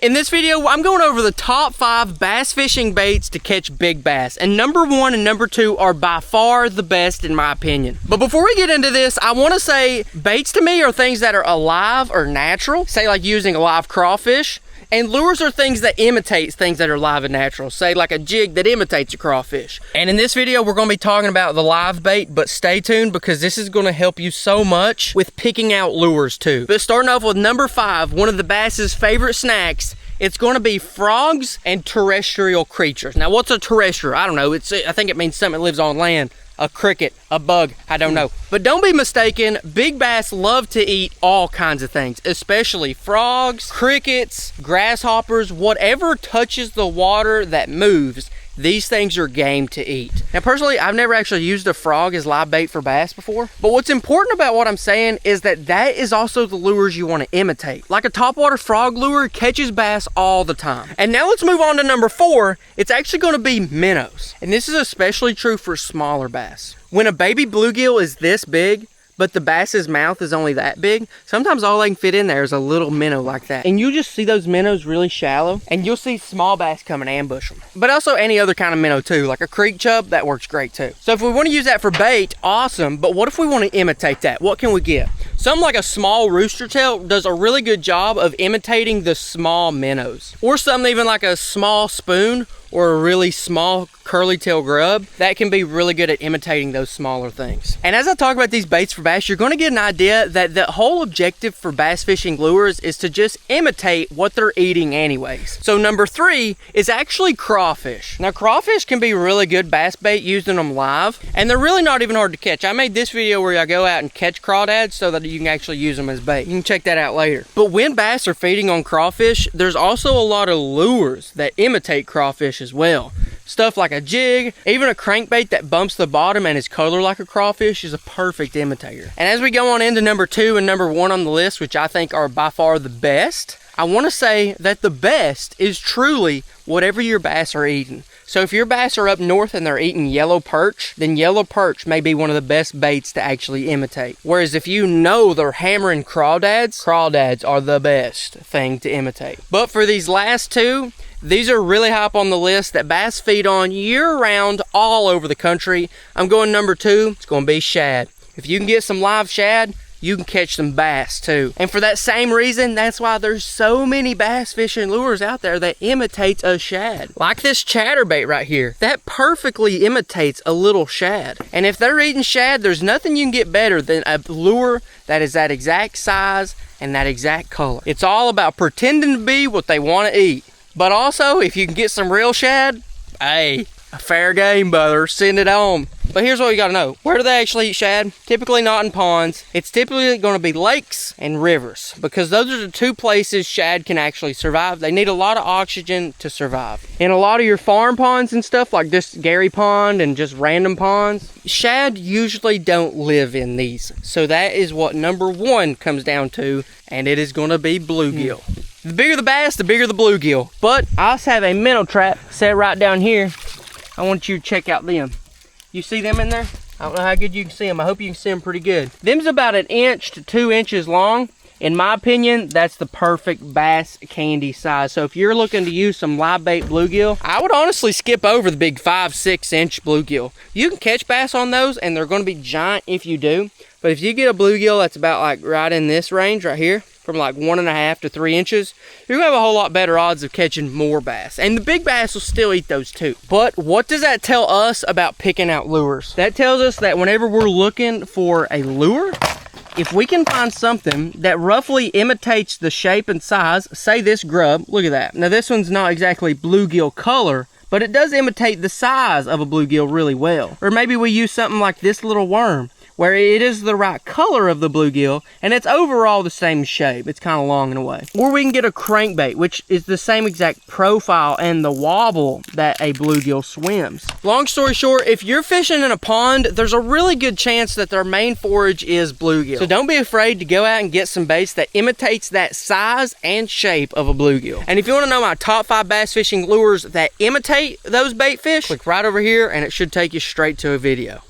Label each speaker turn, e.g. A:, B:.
A: In this video, I'm going over the top 5 bass fishing baits to catch big bass. And number 1 and number 2 are by far the best in my opinion. But before we get into this, I want to say baits to me are things that are alive or natural. Say like using a live crawfish. And lures are things that imitate things that are live and natural. Say like a jig that imitates a crawfish. And in this video, we're going to be talking about the live bait, but stay tuned because this is going to help you so much with picking out lures too. But starting off with number 5, one of the bass's favorite snacks, it's going to be frogs and terrestrial creatures. Now, what's a terrestrial? I don't know. I think it means something that lives on land. A cricket, a bug, I don't know. But don't be mistaken, big bass love to eat all kinds of things, especially frogs, crickets, grasshoppers, whatever touches the water that moves. These things are game to eat. Now, personally, I've never actually used a frog as live bait for bass before. But what's important about what I'm saying is that that is also the lures you want to imitate. Like a topwater frog lure catches bass all the time. And now let's move on to number 4. It's actually going to be minnows. And this is especially true for smaller bass. When a baby bluegill is this big, but the bass's mouth is only that big, sometimes all they can fit in there is a little minnow like that. And you just see those minnows really shallow, and you'll see small bass come and ambush them. But also any other kind of minnow too, like a creek chub, that works great too. So if we want to use that for bait, awesome, but what if we want to imitate that? What can we get? Something like a small rooster tail does a really good job of imitating the small minnows. Or something even like a small spoon or a really small curly tail grub, that can be really good at imitating those smaller things. And as I talk about these baits for bass, you're going to get an idea that the whole objective for bass fishing lures is to just imitate what they're eating anyways. So number 3 is actually crawfish. Now crawfish can be really good bass bait using them live, and they're really not even hard to catch. I made this video where I go out and catch crawdads so that you can actually use them as bait. You can check that out later. But when bass are feeding on crawfish, there's also a lot of lures that imitate crawfish as well. Stuff like a jig, even a crankbait that bumps the bottom and is colored like a crawfish is a perfect imitator. And as we go on into number 2 and number 1 on the list, which I think are by far the best, I want to say that the best is truly whatever your bass are eating. So if your bass are up north and they're eating yellow perch, then yellow perch may be one of the best baits to actually imitate. Whereas if you know they're hammering crawdads, crawdads are the best thing to imitate. But for these last 2, these are really high up on the list that bass feed on year-round all over the country. I'm going number 2, it's going to be shad. If you can get some live shad, you can catch some bass too. And for that same reason, that's why there's so many bass fishing lures out there that imitates a shad. Like this chatterbait right here, that perfectly imitates a little shad. And if they're eating shad, there's nothing you can get better than a lure that is that exact size and that exact color. It's all about pretending to be what they want to eat. But also, if you can get some real shad, hey, a fair game, brother, send it on. But here's what you gotta know. Where do they actually eat shad? Typically not in ponds. It's typically gonna be lakes and rivers because those are the 2 places shad can actually survive. They need a lot of oxygen to survive. In a lot of your farm ponds and stuff, like just Gary Pond and just random ponds, shad usually don't live in these. So that is what number 1 comes down to, and it is gonna be bluegill. The bigger the bass, the bigger the bluegill. But I also have a minnow trap set right down here. I want you to check out them. You see them in there? I don't know how good you can see them. I hope you can see them pretty good. Them's about 1 inch to 2 inches long. In my opinion, that's the perfect bass candy size. So if you're looking to use some live bait bluegill, I would honestly skip over the big 5-6 inch bluegill. You can catch bass on those and they're going to be giant if you do. But if you get a bluegill that's about like right in this range right here, from like 1.5 to 3 inches, you're gonna have a whole lot better odds of catching more bass. And the big bass will still eat those too. But what does that tell us about picking out lures? That tells us that whenever we're looking for a lure, if we can find something that roughly imitates the shape and size, say this grub, look at that. Now this one's not exactly bluegill color, but it does imitate the size of a bluegill really well. Or maybe we use something like this little worm, where it is the right color of the bluegill and it's overall the same shape. It's kind of long in a way. Or we can get a crankbait, which is the same exact profile and the wobble that a bluegill swims. Long story short, if you're fishing in a pond, there's a really good chance that their main forage is bluegill. So don't be afraid to go out and get some baits that imitates that size and shape of a bluegill. And if you want to know my top 5 bass fishing lures that imitate those bait fish, click right over here and it should take you straight to a video.